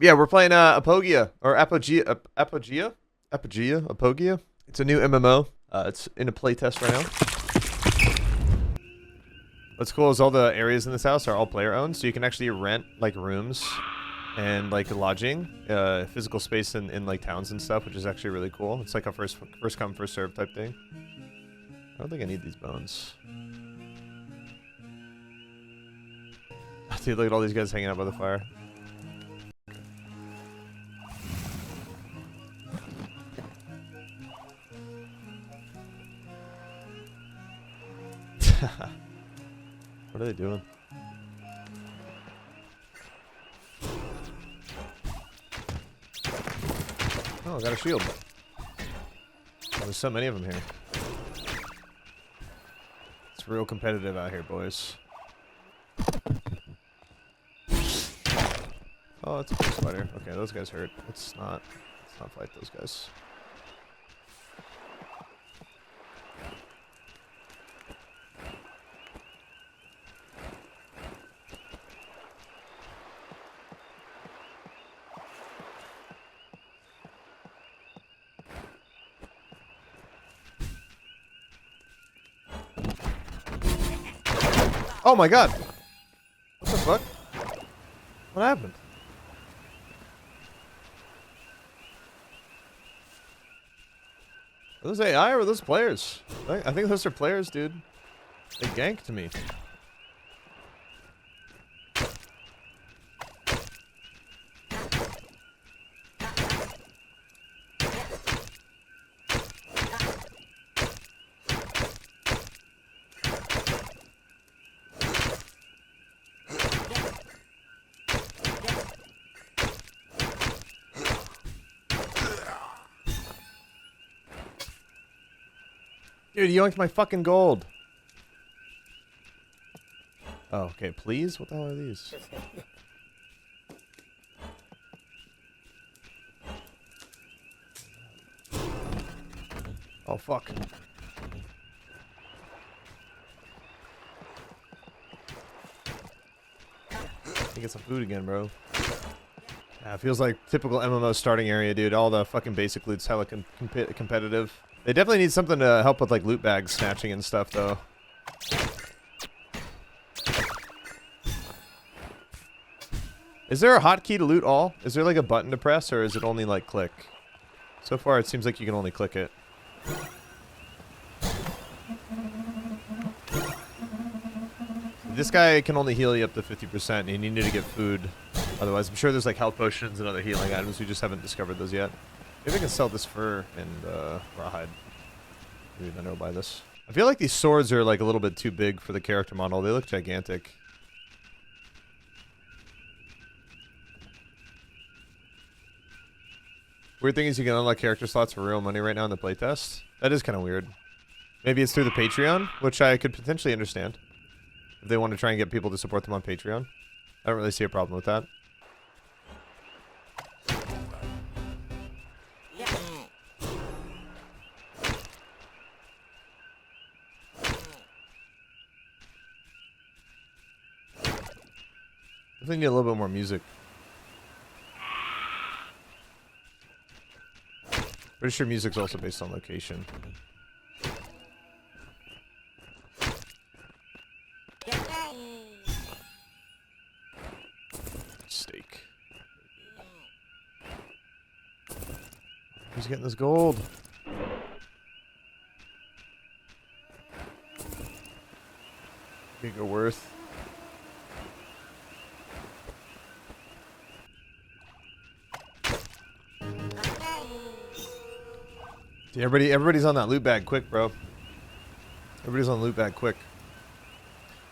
Yeah, we're playing Apogea or Apogea. It's a new MMO. It's in a playtest right now. What's cool is all the areas in this house are all player owned, so you can actually rent like rooms and like lodging, physical space in like towns and stuff, which is actually really cool. It's like a first come first serve type thing. I don't think I need these bones. Dude, look at all these guys hanging out by the fire. What are they doing? Oh, I got a shield. Oh, there's so many of them here. It's real competitive out here, boys. Oh, it's a big spider. Okay, those guys hurt. Let's not fight those guys. Oh my god! What the fuck? What happened? Are those AI or are those players? I think those are players, dude. They ganked me. Dude, you yoinked my fucking gold. Oh, okay, please? What the hell are these? Oh, fuck. I get some food again, bro. Yeah, it feels like typical MMO starting area, dude. All the fucking basic loot's hella competitive. They definitely need something to help with like loot bag snatching and stuff, though. Is there a hotkey to loot all? Is there like a button to press, or is it only like click? So far, it seems like you can only click it. This guy can only heal you up to 50%, and you need to get food. Otherwise, I'm sure there's like health potions and other healing items. We just haven't discovered those yet. Maybe I can sell this fur and rawhide. Maybe then I'll buy this. I feel like these swords are like a little bit too big for the character model. They look gigantic. Weird thing is you can unlock character slots for real money right now in the playtest. That is kind of weird. Maybe it's through the Patreon, which I could potentially understand. If they want to try and get people to support them on Patreon. I don't really see a problem with that. I think need a little bit more music. Pretty sure music's also based on location. Steak. Who's getting this gold? Giga worth. Dude, everybody's on that loot bag quick, bro. Everybody's on loot bag quick.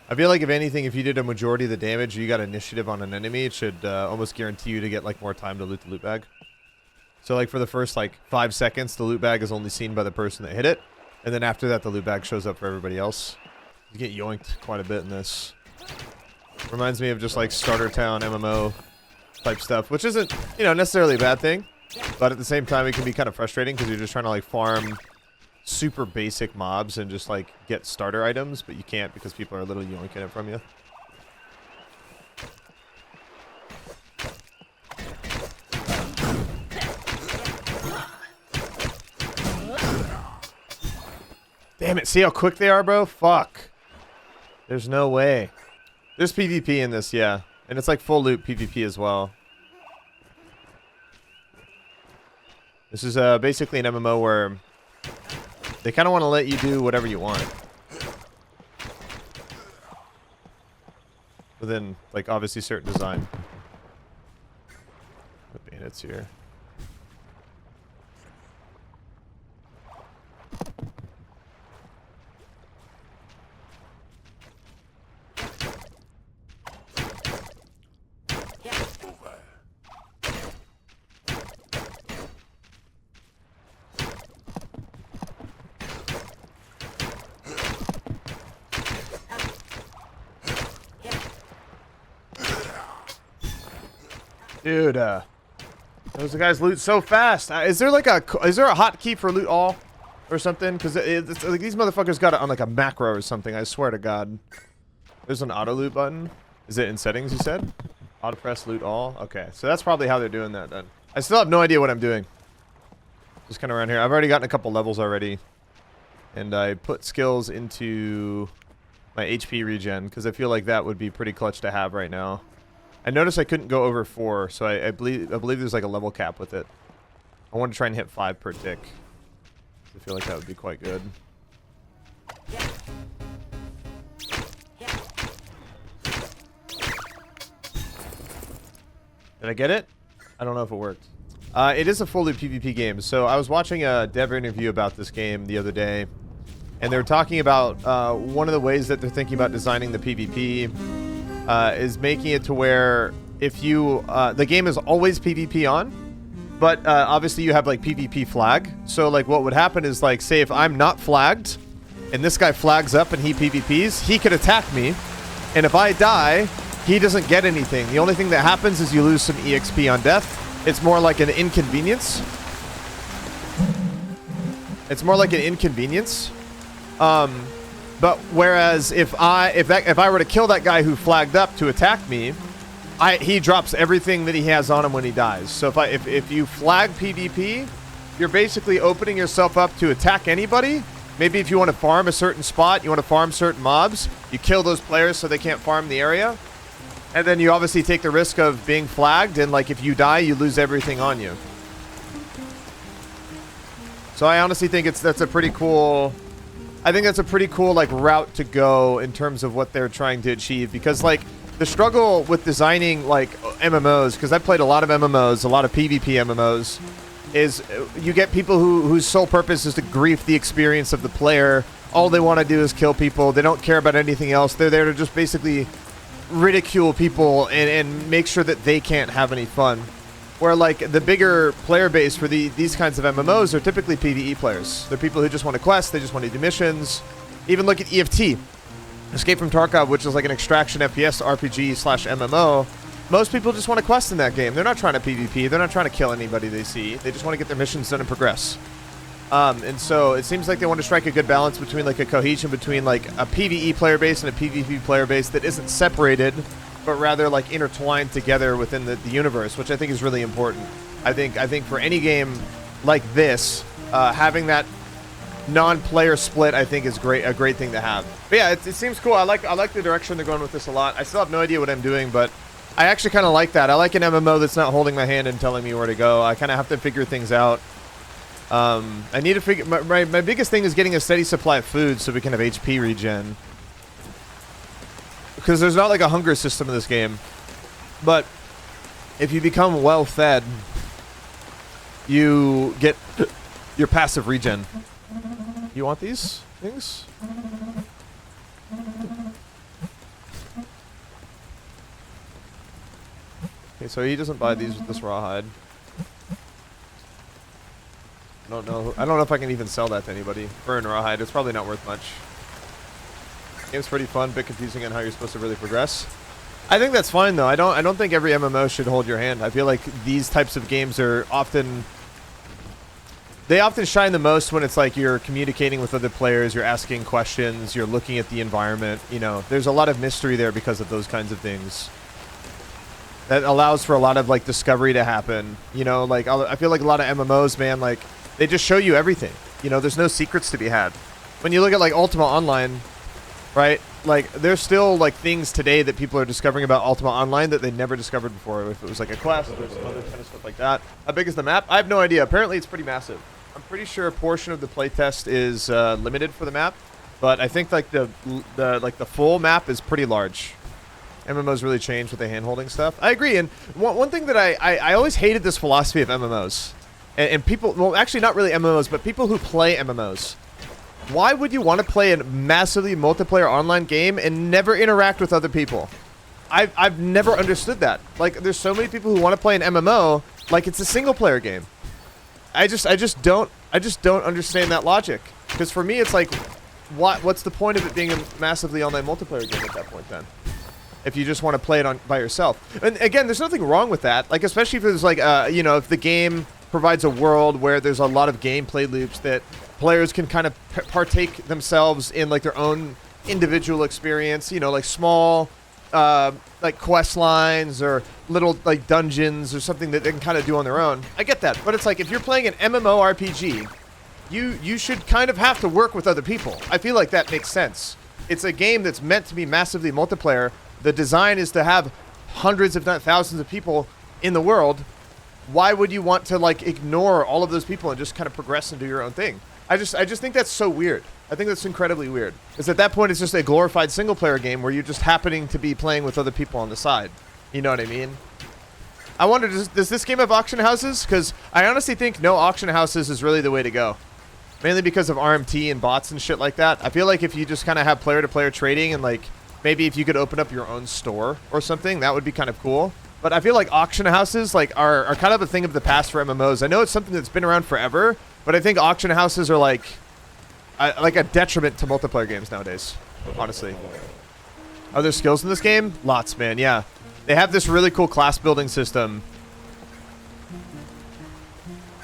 I feel like if anything, if you did a majority of the damage, you got initiative on an enemy, it should almost guarantee you to get like more time to loot the loot bag. So like for the first like 5 seconds, the loot bag is only seen by the person that hit it, and then after that, the loot bag shows up for everybody else. You get yoinked quite a bit in this. Reminds me of just like starter town MMO type stuff, which isn't, you know, necessarily a bad thing. But at the same time, it can be kind of frustrating because you're just trying to like farm super basic mobs and just like get starter items, but you can't because people are literally yoinking it from you. Damn it. See how quick they are, bro? Fuck. There's no way. There's PvP in this, yeah. And it's like full loot PvP as well. This is basically an MMO where they kind of want to let you do whatever you want. Within, like, obviously certain design. The bandits here. Dude, those guys loot so fast. Is there like a hotkey for loot all or something? Because it's like these motherfuckers got it on like a macro or something. I swear to God. There's an auto loot button. Is it in settings? You said auto press loot all. Okay, so that's probably how they're doing that then. I still have no idea what I'm doing. Just kind of around here. I've already gotten a couple levels already, and I put skills into my HP regen because I feel like that would be pretty clutch to have right now. I noticed I couldn't go over 4, so I believe there's like a level cap with it. I want to try and hit 5 per tick. I feel like that would be quite good. Did I get it? I don't know if it worked. It is a fully PvP game. So I was watching a dev interview about this game the other day, and they were talking about one of the ways that they're thinking about designing the PvP is making it to where if you the game is always PvP on, but obviously you have like PvP flag. So like what would happen is, like, say if I'm not flagged and this guy flags up and he PvPs, he could attack me, and if I die, he doesn't get anything. The only thing that happens is you lose some EXP on death. It's more like an inconvenience. It's more like an inconvenience. But whereas if I were to kill that guy who flagged up to attack me, he drops everything that he has on him when he dies. So if you flag PvP, you're basically opening yourself up to attack anybody. Maybe if you want to farm a certain spot, you want to farm certain mobs, you kill those players so they can't farm the area. And then you obviously take the risk of being flagged, and like if you die, you lose everything on you. So I honestly think that's a pretty cool... I think that's a pretty cool like route to go in terms of what they're trying to achieve, because like the struggle with designing like MMOs, because I've played a lot of MMOs, a lot of PvP MMOs, is you get people whose sole purpose is to grief the experience of the player. All they want to do is kill people. They don't care about anything else. They're there to just basically ridicule people and make sure that they can't have any fun. Where like the bigger player base for these kinds of MMOs are typically PvE players. They're people who just want to quest, they just want to do missions. Even look at EFT, Escape from Tarkov, which is like an extraction FPS RPG / MMO. Most people just want to quest in that game. They're not trying to PvP, they're not trying to kill anybody they see. They just want to get their missions done and progress. And so it seems like they want to strike a good balance between like a cohesion between like a PvE player base and a PvP player base that isn't separated, but rather like intertwined together within the universe, which I think is really important. I think for any game like this, having that non-player split, I think is a great thing to have. But yeah, it seems cool. I like the direction they're going with this a lot. I still have no idea what I'm doing, but I actually kind of like that. I like an MMO that's not holding my hand and telling me where to go. I kind of have to figure things out. I need to figure... My biggest thing is getting a steady supply of food so we can have HP regen. Because there's not like a hunger system in this game. But if you become well fed, you get your passive regen. You want these things? Okay, so he doesn't buy these with this rawhide. I don't know if I can even sell that to anybody. Burn rawhide, it's probably not worth much. Game's pretty fun, bit confusing on how you're supposed to really progress. I think that's fine though. I don't think every MMO should hold your hand. I feel like these types of games are often... They often shine the most when it's like you're communicating with other players, you're asking questions, you're looking at the environment. You know, there's a lot of mystery there because of those kinds of things. That allows for a lot of like discovery to happen. You know, like I feel like a lot of MMOs, man, like they just show you everything. You know, there's no secrets to be had. when you look at like Ultima Online, right? Like there's still like things today that people are discovering about Ultima Online that they never discovered before. If it was like a quest or some other kind of stuff like that. How big is the map? I have no idea. Apparently it's pretty massive. I'm pretty sure a portion of the playtest is limited for the map, but I think like the full map is pretty large. MMOs really changed with the hand-holding stuff. I agree, and one thing that I always hated this philosophy of MMOs, and people, well, actually not really MMOs, but people who play MMOs. Why would you want to play a massively multiplayer online game and never interact with other people? I've never understood that. Like, there's so many people who want to play an MMO like it's a single-player game. I just don't understand that logic. Because for me, it's like, what's the point of it being a massively online multiplayer game at that point then? If you just want to play it by yourself. And again, there's nothing wrong with that. Like, especially if there's like, you know, if the game provides a world where there's a lot of gameplay loops that players can kind of partake themselves in like their own individual experience, you know, like small, like quest lines or little like dungeons or something that they can kind of do on their own. I get that. But it's like, if you're playing an MMORPG, you should kind of have to work with other people. I feel like that makes sense. It's a game that's meant to be massively multiplayer. The design is to have hundreds, if not thousands of people in the world. Why would you want to like ignore all of those people and just kind of progress and do your own thing? I just think that's so weird. I think that's incredibly weird. Because at that point, it's just a glorified single-player game where you're just happening to be playing with other people on the side. You know what I mean? I wonder, does this game have auction houses? Because I honestly think no auction houses is really the way to go. Mainly because of RMT and bots and shit like that. I feel like if you just kind of have player-to-player trading and like maybe if you could open up your own store or something, that would be kind of cool. But I feel like auction houses like are kind of a thing of the past for MMOs. I know it's something that's been around forever, but I think auction houses are like a detriment to multiplayer games nowadays, honestly. Are there skills in this game? Lots, man, yeah. They have this really cool class building system.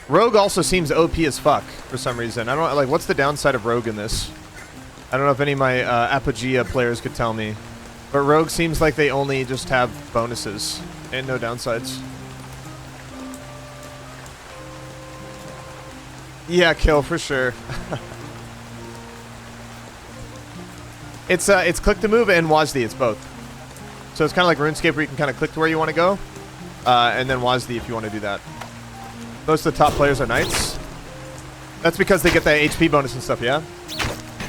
Rogue also seems OP as fuck for some reason. I don't like, what's the downside of Rogue in this? I don't know if any of my Apogea players could tell me. But Rogue seems like they only just have bonuses and no downsides. Yeah, kill for sure. It's click to move and WASD, it's both. So it's kind of like RuneScape where you can kind of click to where you want to go. And then WASD if you want to do that. Most of the top players are knights. That's because they get the HP bonus and stuff, yeah?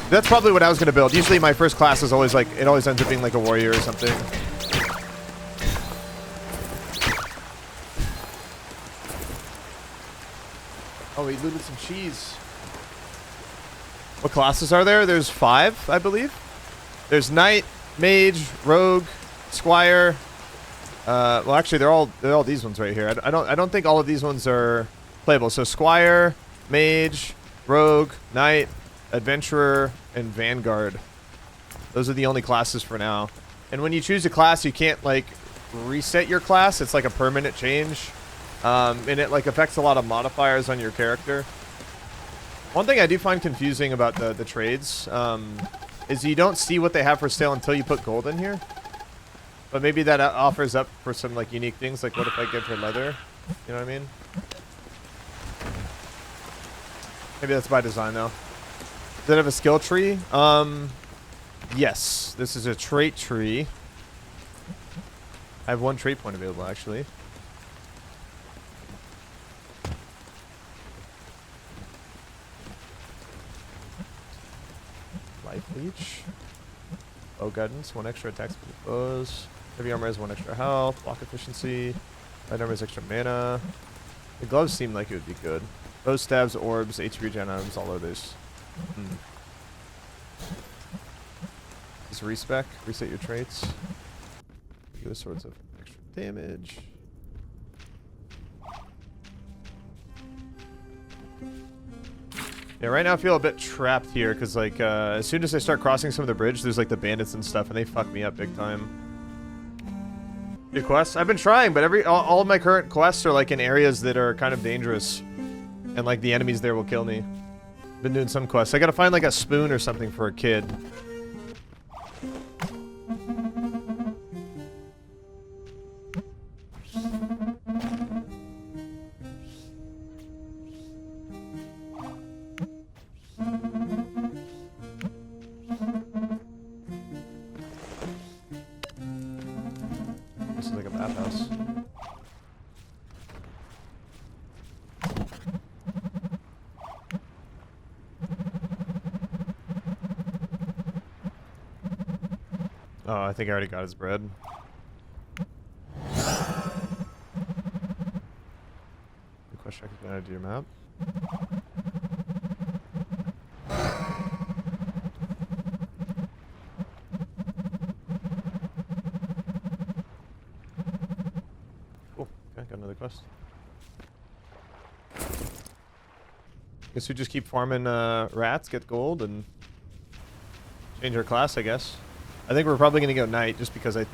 That's probably what I was going to build. Usually my first class is always like, it always ends up being like a warrior or something. Oh, we looted some cheese. What classes are there? There's 5, I believe. There's Knight, Mage, Rogue, Squire. Well, actually, they're all these ones right here. I don't think all of these ones are playable. So Squire, Mage, Rogue, Knight, Adventurer, and Vanguard. Those are the only classes for now. And when you choose a class, you can't like reset your class. It's like a permanent change. And it like affects a lot of modifiers on your character. One thing I do find confusing about the trades is you don't see what they have for sale until you put gold in here. But maybe that offers up for some like unique things, like what if I give her leather? You know what I mean? Maybe that's by design though. Does it have a skill tree? Yes. This is a trait tree. I have 1 trait point available actually. Life leech. Bow guidance, 1 extra attacks with bows. Heavy armor has 1 extra health. Block efficiency. Light armor has extra mana. The gloves seem like it would be good. Bow stabs, orbs, HP regen items, all of those. Just respec. Reset your traits. Give us sorts of extra damage. Yeah, right now I feel a bit trapped here because like as soon as I start crossing some of the bridge, there's like the bandits and stuff, and they fuck me up big time. New quests? I've been trying, but all of my current quests are like in areas that are kind of dangerous, and like the enemies there will kill me. Been doing some quests. I gotta find like a spoon or something for a kid. Oh, I think I already got his bread. The question I can add to your map. Cool. Okay, got another quest. Guess we just keep farming rats, get gold, and change our class, I guess. I think we're probably going to go knight just because I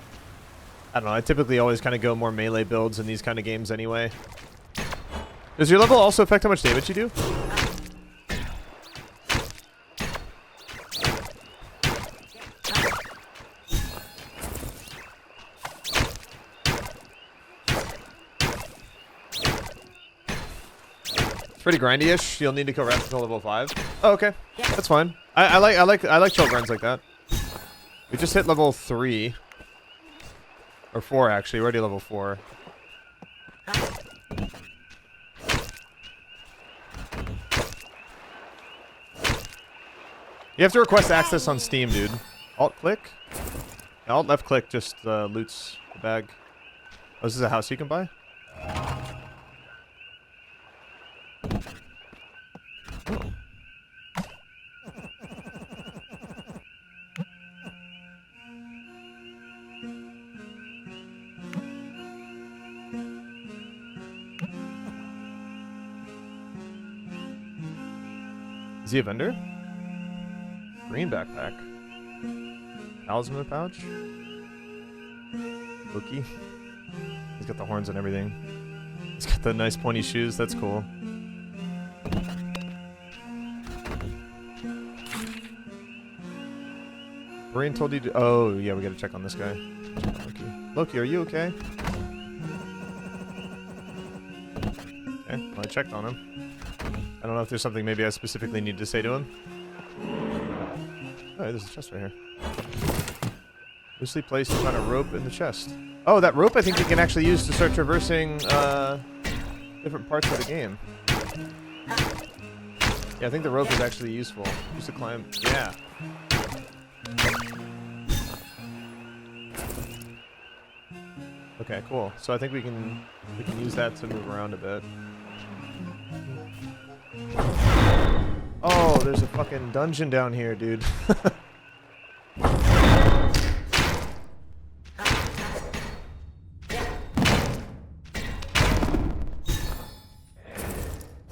don't know, I typically always kind of go more melee builds in these kind of games anyway. Does your level also affect how much damage you do? Pretty grindy-ish. You'll need to kill rats until level 5. Oh, okay. That's fine. I like chill grinds like that. We just hit level 3. Or 4, actually. We're already level 4. You have to request access on Steam, dude. Alt-click? Alt-left-click just loots the bag. Oh, this is a house you can buy? Is he a vendor? Green backpack. Talisman pouch. Loki. He's got the horns and everything. He's got the nice pointy shoes. That's cool. Brain told you to... Oh, yeah, we gotta check on this guy. Check on Loki. Loki, are you okay? Okay, well, I checked on him. I don't know if there's something maybe I specifically need to say to him. Oh, there's a chest right here. Loosely placed, you found a rope in the chest. Oh, that rope I think you can actually use to start traversing different parts of the game. Yeah, I think the rope is actually useful. Just to climb. Yeah. Okay, cool. So I think we can use that to move around a bit. Oh, there's a fucking dungeon down here, dude.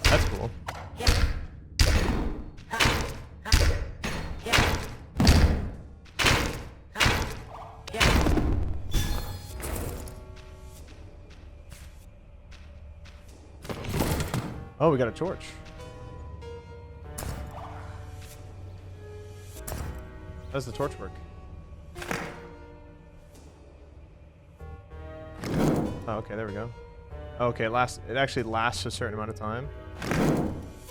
That's cool. Oh, we got a torch. How does the torch work? Oh, okay, there we go. Oh, okay, it actually lasts a certain amount of time.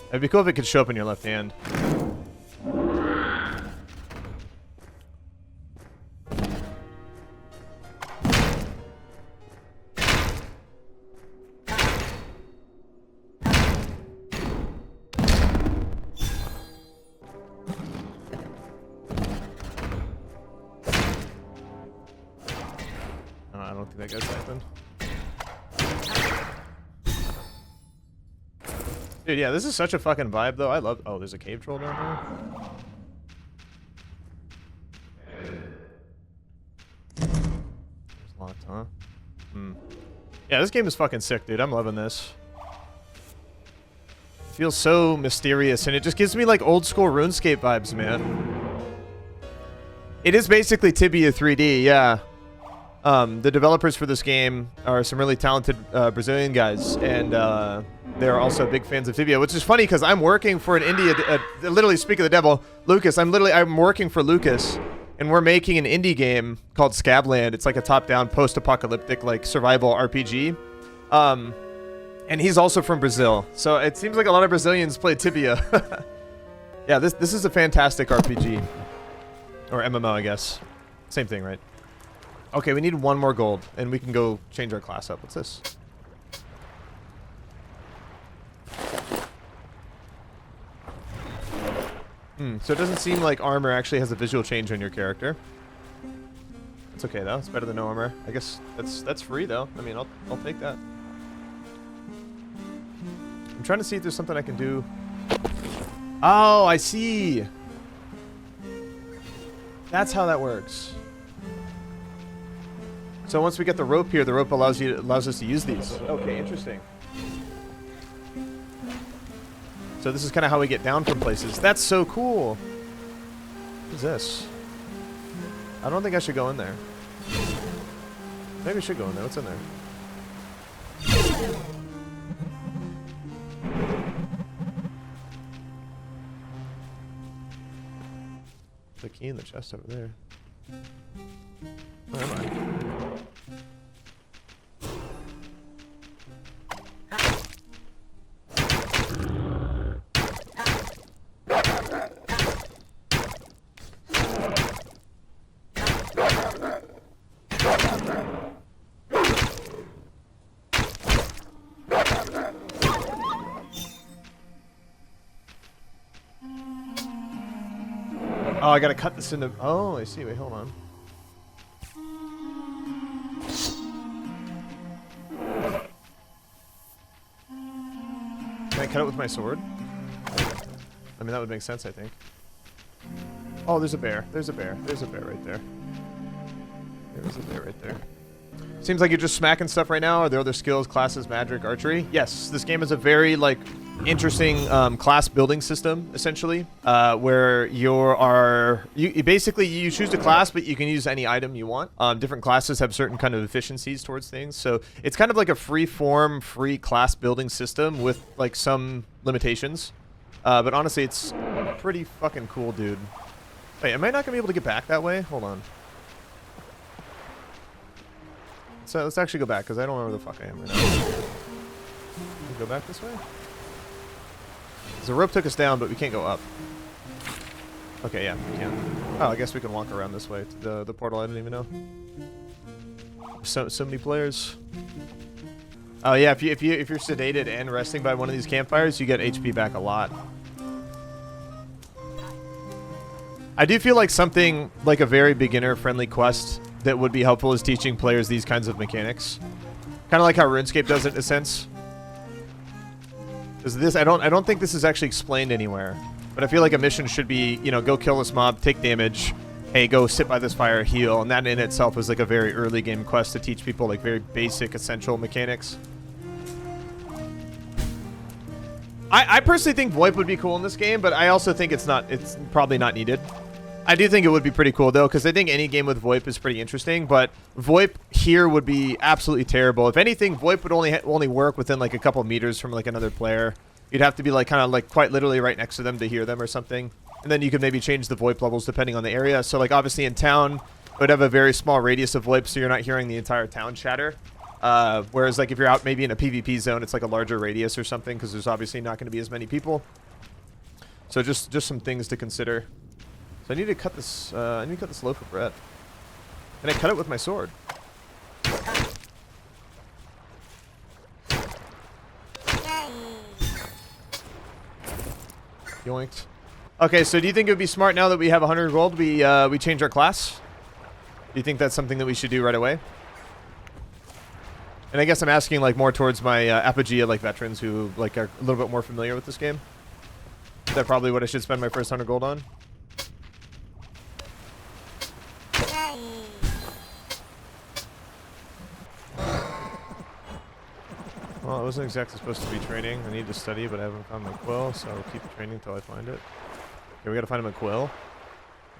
It'd be cool if it could show up in your left hand. I don't think that guy's happened. Dude, yeah, this is such a fucking vibe, though. I love... Oh, there's a cave troll down here. It's locked, huh? Hmm. Yeah, this game is fucking sick, dude. I'm loving this. It feels so mysterious, and it just gives me, like, old school RuneScape vibes, man. It is basically Tibia 3D, yeah. The developers for this game are some really talented Brazilian guys, and they're also big fans of Tibia, which is funny because I'm working for an indie, literally speak of the devil, Lucas. I'm working for Lucas, and we're making an indie game called Scabland. It's like a top-down, post-apocalyptic, like survival RPG. And he's also from Brazil, so it seems like a lot of Brazilians play Tibia. Yeah, this is a fantastic RPG, or MMO, I guess. Same thing, right? Okay, we need one more gold, and we can go change our class up. What's this? So it doesn't seem like armor actually has a visual change on your character. It's okay though. It's better than no armor. I guess that's free though. I mean, I'll take that. I'm trying to see if there's something I can do. Oh, I see. That's how that works. So once we get the rope here, the rope allows us to use these. Okay, interesting. So this is kind of how we get down from places. That's so cool. What is this? I don't think I should go in there. Maybe I should go in there. What's in there? The key in the chest over there. Where am I? Oh, I gotta cut this into... Oh, I see. Wait, hold on. Can I cut it with my sword? I mean, that would make sense, I think. Oh, there's a bear. There's a bear. There's a bear right there. There's a bear right there. Seems like you're just smacking stuff right now. Are there other skills, classes, magic, archery? Yes, this game is a very, like, interesting class building system, essentially, where you basically you choose a class, but you can use any item you want. Different classes have certain kind of efficiencies towards things, so it's kind of like a free-form, free class building system with, like, some limitations. But honestly, it's pretty fucking cool, dude. Wait, am I not gonna be able to get back that way? Hold on. So let's actually go back, because I don't know where the fuck I am right now. Can we go back this way? The rope took us down, but we can't go up. Okay, yeah, we can. Oh, I guess we can walk around this way to the portal. I didn't even know. So many players. Oh yeah, if you're sedated and resting by one of these campfires, you get HP back a lot. I do feel like something like a very beginner-friendly quest that would be helpful is teaching players these kinds of mechanics. Kind of like how RuneScape does it in a sense. Because this, I don't think this is actually explained anywhere. But I feel like a mission should be, you know, go kill this mob, take damage, hey, go sit by this fire, heal, and that in itself is like a very early game quest to teach people like very basic, essential mechanics. I personally think VoIP would be cool in this game, but I also think it's probably not needed. I do think it would be pretty cool though, because I think any game with VoIP is pretty interesting, but VoIP here would be absolutely terrible. If anything, VoIP would only work within like a couple meters from like another player. You'd have to be like kind of like quite literally right next to them to hear them or something. And then you could maybe change the VoIP levels depending on the area. So like obviously in town, it would have a very small radius of VoIP, so you're not hearing the entire town chatter. Whereas like if you're out maybe in a PvP zone, it's like a larger radius or something, because there's obviously not going to be as many people. So just some things to consider. So I need to cut this. I need to cut this loaf of bread. And I cut it with my sword. Yoinked. Okay, so do you think it would be smart now that we have 100 gold, we change our class? Do you think that's something that we should do right away? And I guess I'm asking like more towards my Apogea like veterans who like are a little bit more familiar with this game. Is that probably what I should spend my first 100 gold on? Well, I wasn't exactly supposed to be training. I need to study, but I haven't found my quill, so I'll keep training until I find it. Okay, we gotta find him a quill.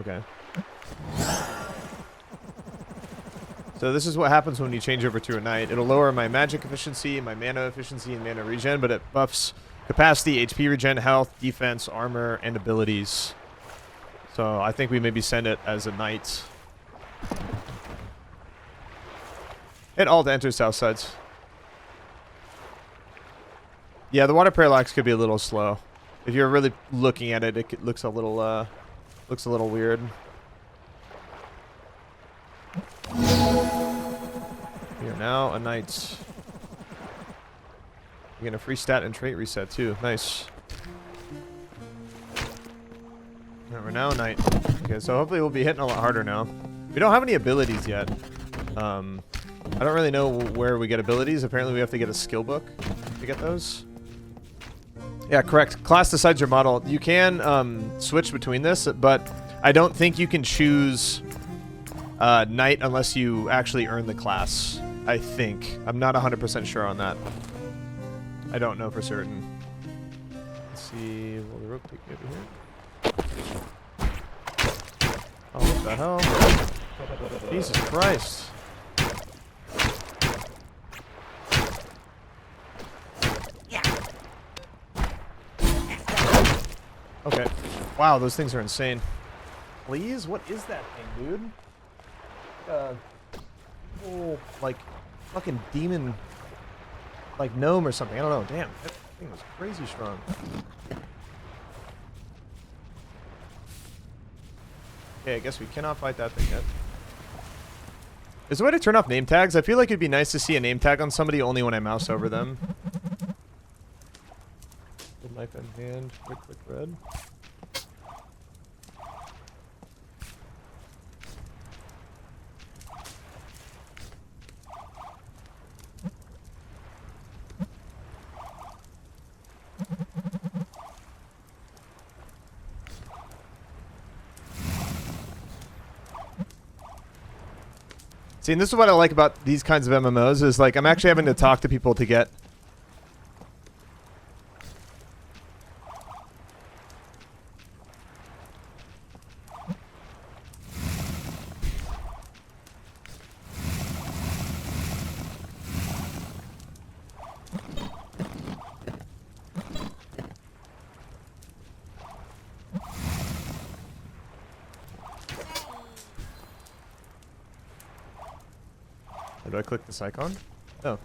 Okay. So this is what happens when you change over to a knight. It'll lower my magic efficiency, my mana efficiency, and mana regen, but it buffs capacity, HP regen, health, defense, armor, and abilities. So I think we maybe send it as a knight. Hit alt to enter south sides. Yeah, the water parallax could be a little slow. If you're really looking at it, it looks a little weird. We are now a knight. You're gonna free stat and trait reset too. Nice. Alright, we're now a knight. Okay, so hopefully we'll be hitting a lot harder now. We don't have any abilities yet. I don't really know where we get abilities. Apparently we have to get a skill book to get those. Yeah, correct. Class decides your model. You can switch between this, but I don't think you can choose knight unless you actually earn the class. I think. I'm not 100% sure on that. I don't know for certain. Let's see. Will the rope take me over here? Oh, what the hell? Jesus Christ. Okay. Wow, those things are insane. Please? What is that thing, dude? Oh, like, fucking demon, like gnome or something. I don't know. Damn, that thing was crazy strong. Okay, I guess we cannot fight that thing yet. Is there a way to turn off name tags? I feel like it'd be nice to see a name tag on somebody only when I mouse over them. Good knife in hand. Quick red. See, and this is what I like about these kinds of MMOs, is like I'm actually having to talk to people to get... Do I click this icon? Oh.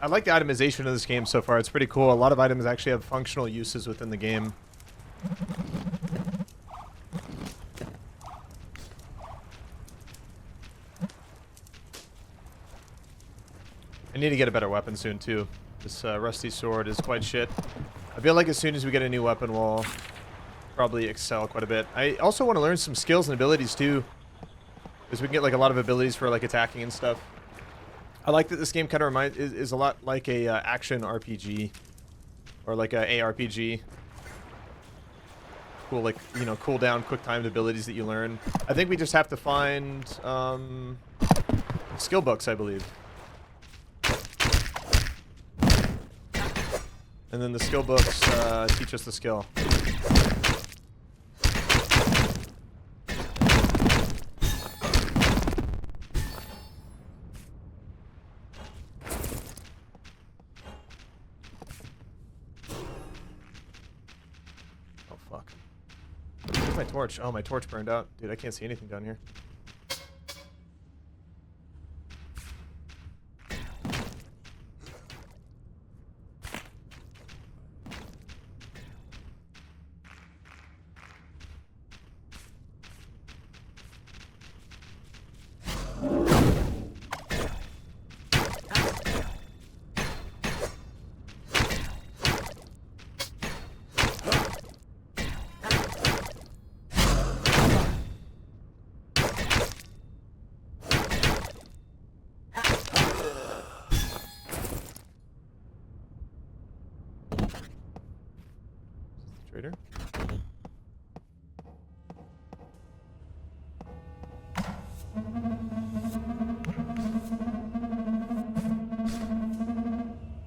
I like the itemization of this game so far. It's pretty cool. A lot of items actually have functional uses within the game. I need to get a better weapon soon, too. This rusty sword is quite shit. I feel like as soon as we get a new weapon, we'll probably excel quite a bit. I also want to learn some skills and abilities, too. Because we can get like a lot of abilities for like attacking and stuff. I like that this game kind of is a lot like a action RPG, or like a ARPG. Cool, like, you know, cooldown, quick timed abilities that you learn. I think we just have to find skill books, I believe. And then the skill books teach us the skill. My torch. Oh, my torch burned out. Dude, I can't see anything down here. Trader.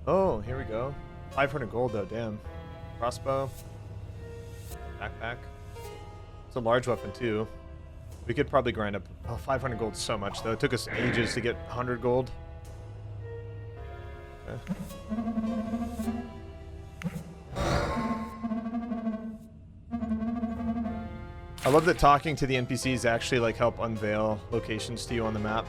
Oh, here we go. 500 gold though, damn. Crossbow. Backpack. It's a large weapon too. We could probably grind up. Oh, 500 gold so much though. It took us ages to get 100 gold. Okay. I love that talking to the NPCs actually like help unveil locations to you on the map.